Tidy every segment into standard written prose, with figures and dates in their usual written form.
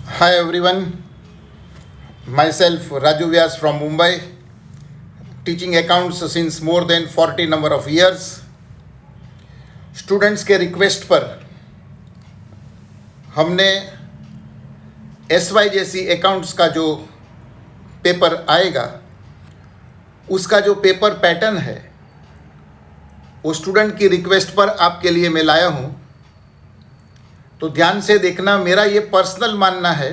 Hi everyone, myself Raju Vyas from Mumbai, teaching accounts since more than 40 number of years. Students के request पर हमने SY जैसी accounts का जो paper आएगा उसका जो पेपर पैटर्न है वो स्टूडेंट की रिक्वेस्ट पर आपके लिए मैं लाया हूँ। तो ध्यान से देखना, मेरा ये पर्सनल मानना है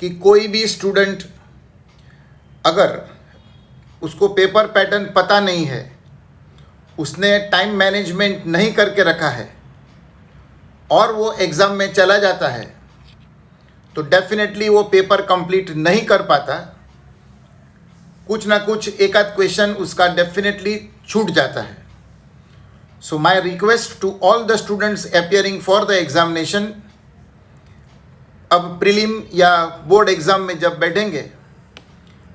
कि कोई भी स्टूडेंट अगर उसको पेपर पैटर्न पता नहीं है, उसने टाइम मैनेजमेंट नहीं करके रखा है और वो एग्ज़ाम में चला जाता है तो डेफिनेटली वो पेपर कंप्लीट नहीं कर पाता। कुछ ना कुछ एक आध क्वेश्चन उसका डेफिनेटली छूट जाता है। So my request to all the students appearing for the examination, अब प्रीलिम या बोर्ड एग्ज़ाम में जब बैठेंगे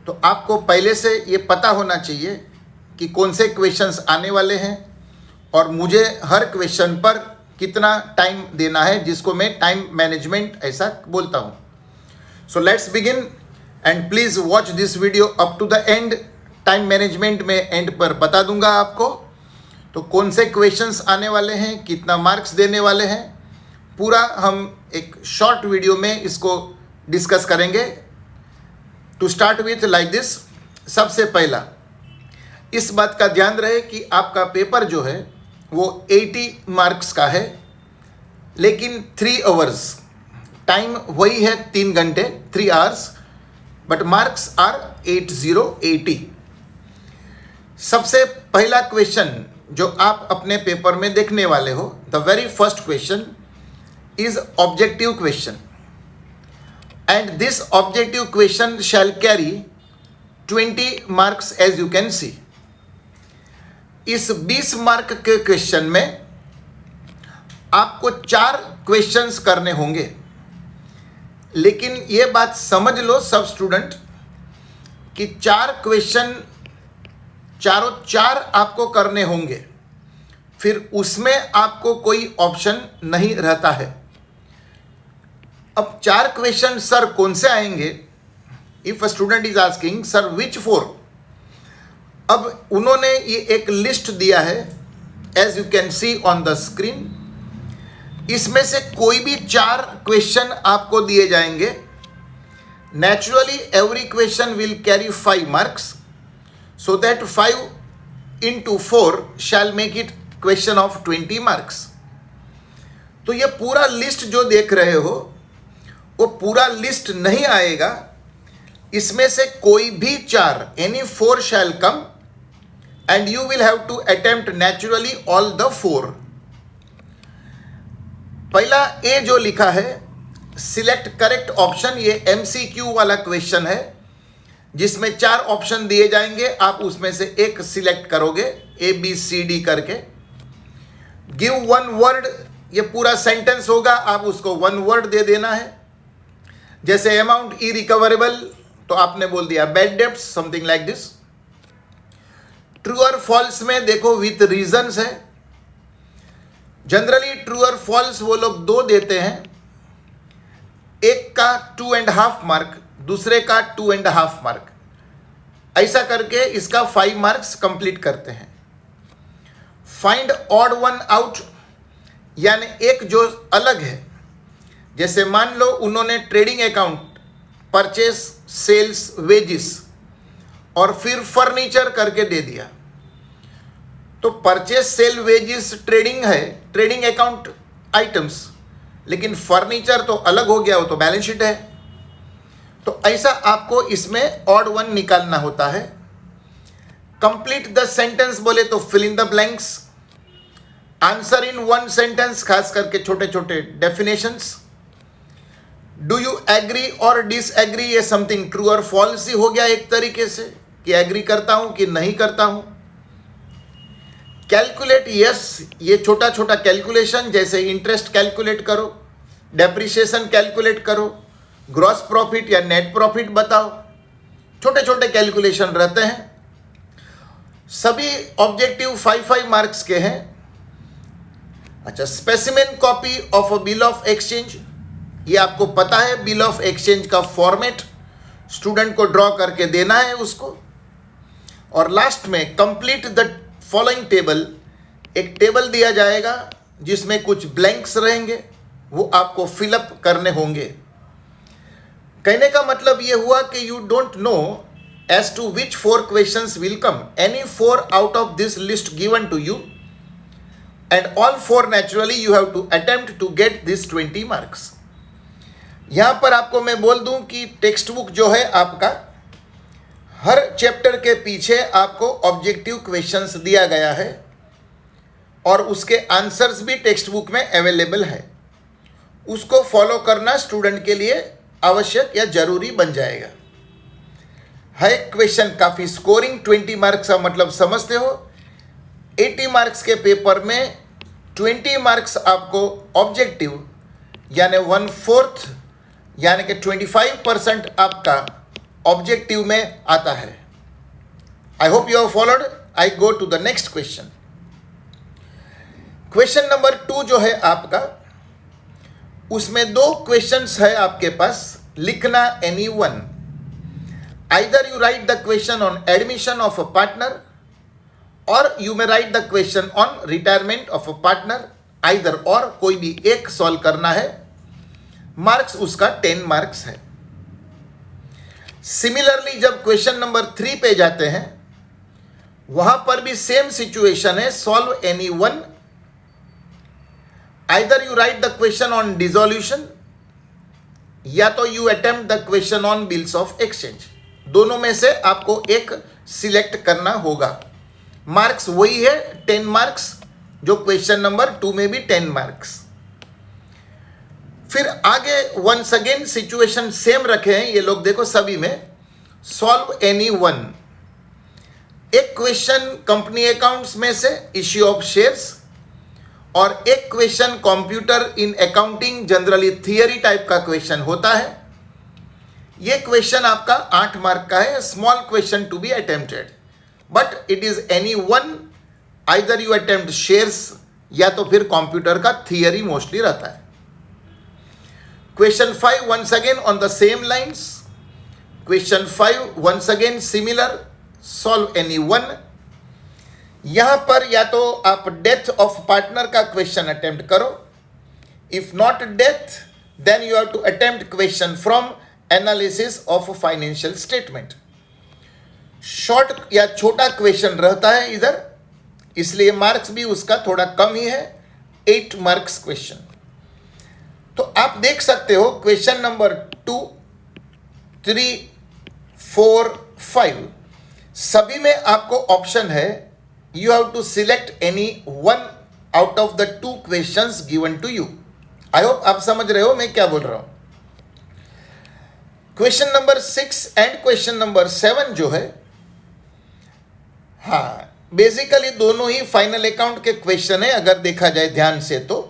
तो आपको पहले से ये पता होना चाहिए कि कौन से क्वेश्चंस आने वाले हैं और मुझे हर क्वेश्चन पर कितना टाइम देना है, जिसको मैं टाइम मैनेजमेंट ऐसा बोलता हूँ। So let's begin and please watch this video up to the end. Time management में एंड पर बता दूंगा आपको तो कौन से क्वेश्चंस आने वाले हैं, कितना मार्क्स देने वाले हैं, पूरा हम एक शॉर्ट वीडियो में इसको डिस्कस करेंगे। To start with like this, सबसे पहला इस बात का ध्यान रहे कि आपका पेपर जो है वो 80 मार्क्स का है, लेकिन 3 आवर्स टाइम वही है, 3 घंटे 3 आवर्स, बट मार्क्स आर 80। सबसे पहला क्वेश्चन जो आप अपने पेपर में देखने वाले हो, the very first question is objective question and this objective question shall carry 20 marks as you can see. इस 20 मार्क के क्वेश्चन में आपको 4 क्वेश्चंस करने होंगे, लेकिन ये बात समझ लो सब स्टूडेंट कि 4 क्वेश्चन चारों 4 आपको करने होंगे, फिर उसमें आपको कोई ऑप्शन नहीं रहता है। अब 4 क्वेश्चन सर कौन से आएंगे? If a student is asking sir which 4, अब उन्होंने ये एक लिस्ट दिया है as you can see on the screen. इसमें से कोई भी 4 क्वेश्चन आपको दिए जाएंगे। Naturally every question will carry 5 marks, so that 5 into 4 shall make it question of 20 marks। तो ये पूरा लिस्ट जो देख रहे हो वो पूरा लिस्ट नहीं आएगा, इसमें से कोई भी 4 any 4 shall come and you will have to attempt naturally all the 4। पहला ए जो लिखा है सिलेक्ट करेक्ट ऑप्शन, ये MCQ वाला क्वेश्चन है जिसमें 4 ऑप्शन दिए जाएंगे, आप उसमें से एक सिलेक्ट करोगे ABCD करके। गिव 1 वर्ड, ये पूरा सेंटेंस होगा, आप उसको 1 वर्ड दे देना है। जैसे अमाउंट इरिकवरेबल तो आपने बोल दिया bad debts, something like this. True और फॉल्स में देखो विथ रीजंस है। जनरली ट्रू और फॉल्स वो लोग 2 देते हैं, एक का 2.5 मार्क, दूसरे का 2.5 मार्क, ऐसा करके इसका 5 मार्क्स कंप्लीट करते हैं। फाइंड ऑड वन आउट, यानी एक जो अलग है, जैसे मान लो उन्होंने trading account, purchase, sales, wages और फिर फर्नीचर करके दे दिया, तो परचेस, सेल, वेजिस ट्रेडिंग है, ट्रेडिंग अकाउंट आइटम्स, लेकिन फर्नीचर तो अलग हो गया, वो तो बैलेंस शीट है। तो ऐसा आपको इसमें ऑड वन निकालना होता है। कंप्लीट द सेंटेंस बोले तो fill in the blanks, answer in 1 sentence, खास करके छोटे छोटे डेफिनेशंस। डू यू एग्री और डिसएग्री, ये समथिंग ट्रू और फॉल्स ही हो गया एक तरीके से, कि एग्री करता हूं कि नहीं करता हूं। कैलकुलेट यस, ये छोटा छोटा कैलकुलेशन, जैसे इंटरेस्ट कैलकुलेट करो, डेप्रिसिएशन कैलकुलेट करो, ग्रॉस प्रॉफिट या नेट प्रॉफिट बताओ, छोटे छोटे कैलकुलेशन रहते हैं। सभी ऑब्जेक्टिव 5 मार्क्स के हैं। अच्छा, specimen copy of a bill of exchange, ये आपको पता है, बिल ऑफ एक्सचेंज का फॉर्मेट स्टूडेंट को ड्रॉ करके देना है उसको। और लास्ट में कंप्लीट द फॉलोइंग टेबल, एक टेबल दिया जाएगा जिसमें कुछ ब्लैंक्स रहेंगे, वो आपको फिलअप करने होंगे। कहने का मतलब ये हुआ कि you don't know as to which 4 questions will come, any 4 out of this list given to you and all 4 naturally you have to attempt to get this 20 marks. यहां पर आपको मैं बोल दूं कि टेक्स्ट बुक जो है आपका, हर चैप्टर के पीछे आपको ऑब्जेक्टिव क्वेश्चंस दिया गया है और उसके आंसर्स भी टेक्स्ट बुक में अवेलेबल है। उसको फॉलो करना स्टूडेंट के लिए आवश्यक या जरूरी बन जाएगा। है क्वेश्चन काफ़ी स्कोरिंग, 20 मार्क्स का मतलब समझते हो। 80 मार्क्स के पेपर में 20 मार्क्स आपको ऑब्जेक्टिव यानी 1/4 यानी कि 25% आपका ऑब्जेक्टिव में आता है। I hope you have followed. I go to the next question. Question number 2 जो है आपका, उसमें 2 क्वेश्चंस है आपके पास। लिखना any one, either you write the question on admission of a partner और you may write the question on retirement of a partner, either और कोई भी एक सॉल्व करना है। मार्क्स उसका 10 मार्क्स है। सिमिलरली जब क्वेश्चन नंबर 3 पे जाते हैं, वहां पर भी सेम सिचुएशन है, solve any one, either you write the question on dissolution या तो you attempt the question on bills of exchange. दोनों में से आपको एक सिलेक्ट करना होगा। मार्क्स वही है 10 मार्क्स, जो क्वेश्चन नंबर 2 में भी 10 मार्क्स। फिर आगे वंस अगेन सिचुएशन सेम रखे हैं ये लोग, देखो सभी में, सॉल्व एनी वन। एक क्वेश्चन कंपनी अकाउंट्स में से इश्यू ऑफ शेयर्स और एक question computer in accounting, generally theory type का क्वेश्चन होता है। ये क्वेश्चन आपका 8 मार्क का है, small question to be attempted, but it is any one, either you attempt shares या तो फिर कंप्यूटर का थियरी मोस्टली रहता है। Question 5 once again on the same lines. Question 5 once again similar, solve any one. यहां पर या तो आप डेथ ऑफ पार्टनर का क्वेश्चन अटेम्प्ट करो, if not death then you have to attempt question from analysis of financial statement. Short या छोटा question रहता है इधर, इसलिए मार्क्स भी उसका थोड़ा कम ही है, 8 मार्क्स क्वेश्चन। तो आप देख सकते हो क्वेश्चन नंबर 2, 3, 4, 5 सभी में आपको ऑप्शन है, you have to select any one out of the 2 questions given to you. I hope आप समझ रहे हो मैं क्या बोल रहा हूं। Question number 6 and question number 7 जो है, हाँ बेसिकली दोनों ही फाइनल अकाउंट के क्वेश्चन है अगर देखा जाए ध्यान से तो।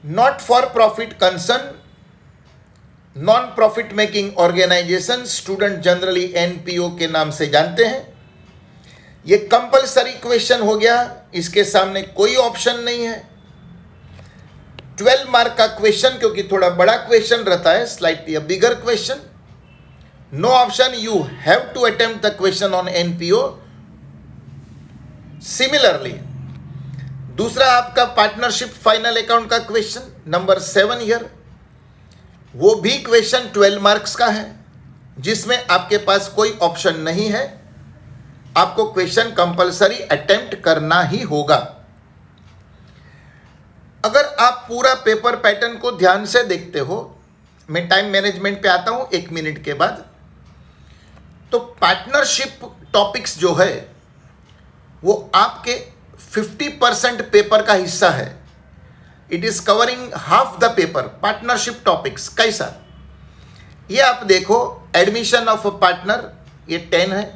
Not for profit concern, non profit making organisation, student generally NPO के नाम से जानते हैं। ये कंपलसरी क्वेश्चन हो गया, इसके सामने कोई ऑप्शन नहीं है। 12 मार्क का क्वेश्चन, क्योंकि थोड़ा बड़ा क्वेश्चन रहता है, slightly a bigger question. No option, you have to attempt the question on NPO. Similarly दूसरा आपका पार्टनरशिप फाइनल अकाउंट का क्वेश्चन नंबर 7 ईयर, वो भी क्वेश्चन 12 मार्क्स का है, जिसमें आपके पास कोई ऑप्शन नहीं है, आपको क्वेश्चन कंपलसरी अटेम्प्ट करना ही होगा। अगर आप पूरा पेपर पैटर्न को ध्यान से देखते हो, मैं टाइम मैनेजमेंट पे आता हूं 1 मिनट के बाद, तो पार्टनरशिप टॉपिक्स जो है वो आपके 50% पेपर का हिस्सा है। It is covering half the paper. Partnership topics कैसा, ये आप देखो, एडमिशन ऑफ अ पार्टनर ये 10 है,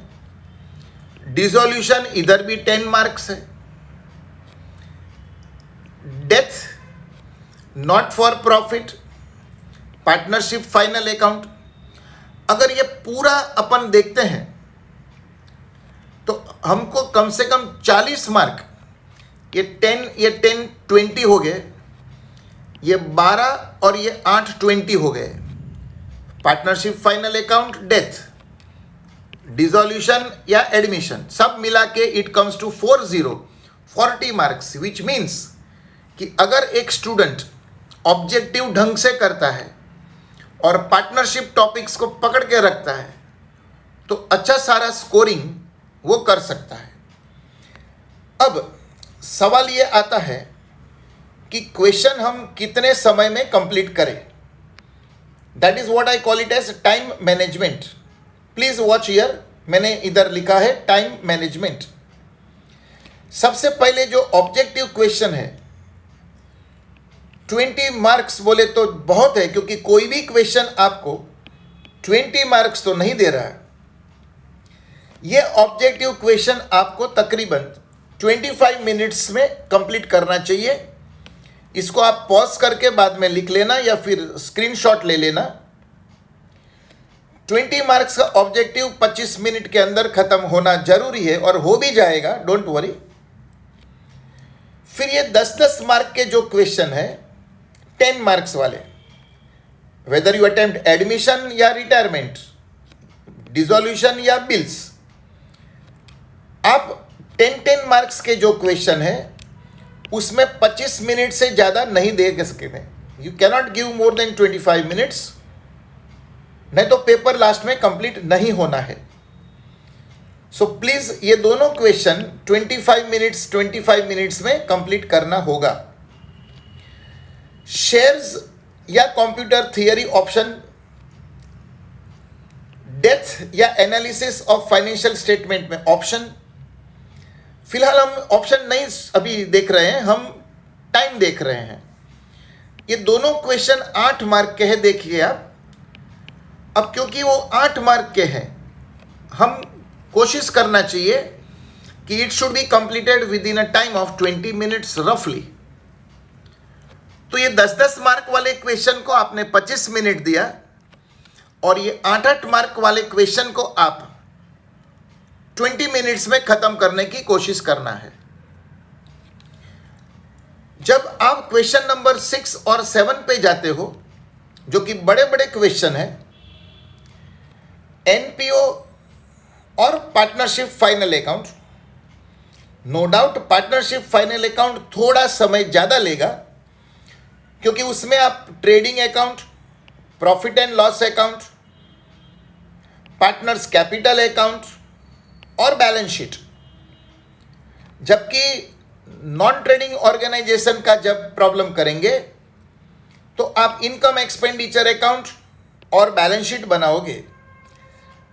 डिसोल्यूशन इधर भी 10 मार्क्स है, death, not for profit, partnership final account. अगर ये पूरा अपन देखते हैं तो हमको कम से कम 40 मार्क, ये 10 20 हो गए, ये 12 और ये 8 20 हो गए। Partnership final account, death, dissolution या एडमिशन सब मिला के it comes to 40 marks, which means कि अगर एक स्टूडेंट ऑब्जेक्टिव ढंग से करता है और पार्टनरशिप टॉपिक्स को पकड़ के रखता है तो अच्छा सारा स्कोरिंग वो कर सकता है। अब सवाल ये आता है कि क्वेश्चन हम कितने समय में कंप्लीट करें। That is what I call it as time management. Please watch here, मैंने इधर लिखा है टाइम मैनेजमेंट। सबसे पहले जो ऑब्जेक्टिव क्वेश्चन है 20 मार्क्स बोले तो बहुत है, क्योंकि कोई भी क्वेश्चन आपको 20 मार्क्स तो नहीं दे रहा है। ये ऑब्जेक्टिव क्वेश्चन आपको तकरीबन 25 मिनट्स में कंप्लीट करना चाहिए। इसको आप पॉज करके बाद में लिख लेना या फिर स्क्रीनशॉट ले लेना। 20 मार्क्स का ऑब्जेक्टिव 25 मिनट के अंदर खत्म होना जरूरी है और हो भी जाएगा, डोंट वरी। फिर ये 10-10 मार्क के जो क्वेश्चन है 10 मार्क्स वाले, वेदर यू अटेम्प्ट एडमिशन या रिटायरमेंट, डिसोल्यूशन या बिल्स, आप 10 मार्क्स के जो क्वेश्चन है उसमें 25 मिनट से ज़्यादा नहीं दे सकते। You cannot give more than 25 minutes, नहीं तो पेपर लास्ट में कंप्लीट नहीं होना है। सो प्लीज़ ये दोनों क्वेश्चन 25 मिनट्स में कंप्लीट करना होगा। शेयर्स या कंप्यूटर थियरी ऑप्शन, डेथ या एनालिसिस ऑफ फाइनेंशियल स्टेटमेंट में ऑप्शन। फिलहाल हम ऑप्शन नहीं अभी देख रहे हैं, हम टाइम देख रहे हैं। ये दोनों क्वेश्चन 8 मार्क के हैं, देखिए आप। अब क्योंकि वो 8 मार्क के हैं, हम कोशिश करना चाहिए कि it should be completed with in a time of 20 minutes रफली। तो ये 10-10 मार्क वाले क्वेश्चन को आपने 25 मिनट दिया और ये 8-8 मार्क वाले क्वेश्चन को आप 20 मिनट्स में खत्म करने की कोशिश करना है। जब आप क्वेश्चन नंबर 6 और 7 पे जाते हो, जो कि बड़े बड़े क्वेश्चन है, एनपीओ और partnership final account, no doubt partnership final account थोड़ा समय ज़्यादा लेगा, क्योंकि उसमें आप trading account, profit and loss account, partners capital account और बैलेंस शीट, जबकि नॉन ट्रेडिंग ऑर्गेनाइजेशन का जब प्रॉब्लम करेंगे तो आप इनकम एक्सपेंडिचर अकाउंट और बैलेंस शीट बनाओगे।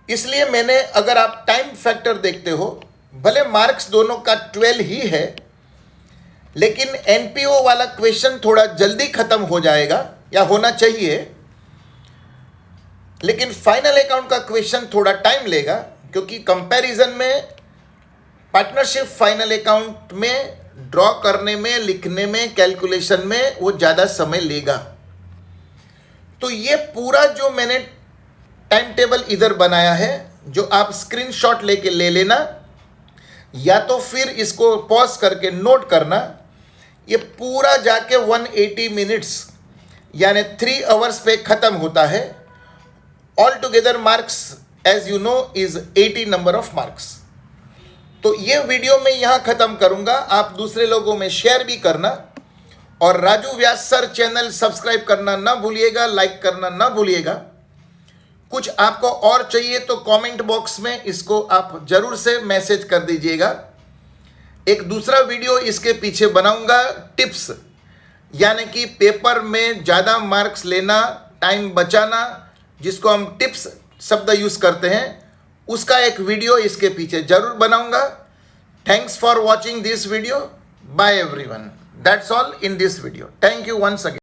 इसलिए मैंने, अगर आप टाइम फैक्टर देखते हो, भले मार्क्स दोनों का 12 ही है, लेकिन एनपीओ वाला क्वेश्चन थोड़ा जल्दी खत्म हो जाएगा या होना चाहिए, लेकिन फाइनल अकाउंट का क्वेश्चन थोड़ा टाइम लेगा, क्योंकि कंपैरिजन में पार्टनरशिप फाइनल अकाउंट में ड्रॉ करने में, लिखने में, कैलकुलेशन में वो ज़्यादा समय लेगा। तो ये पूरा जो मैंने टाइम टेबल इधर बनाया है, जो आप स्क्रीनशॉट लेके ले लेना या तो फिर इसको पॉज करके नोट करना। ये पूरा जाके 180 मिनट्स यानी 3 आवर्स पे ख़त्म होता है। All together marks as you know is 80 number of marks. तो ये वीडियो मैं यहाँ ख़त्म करूँगा, आप दूसरे लोगों में शेयर भी करना और राजू व्यास सर चैनल सब्सक्राइब करना ना भूलिएगा, लाइक करना ना भूलिएगा। कुछ आपको और चाहिए तो कमेंट बॉक्स में इसको आप ज़रूर से मैसेज कर दीजिएगा। एक दूसरा वीडियो इसके पीछे बनाऊंगा, टिप्स, यानी कि पेपर में ज़्यादा मार्क्स लेना, टाइम बचाना, जिसको हम टिप्स शब्द यूज़ करते हैं, उसका एक वीडियो इसके पीछे ज़रूर बनाऊंगा। Thanks for watching this video. Bye everyone. That's all in this video. Thank you once again.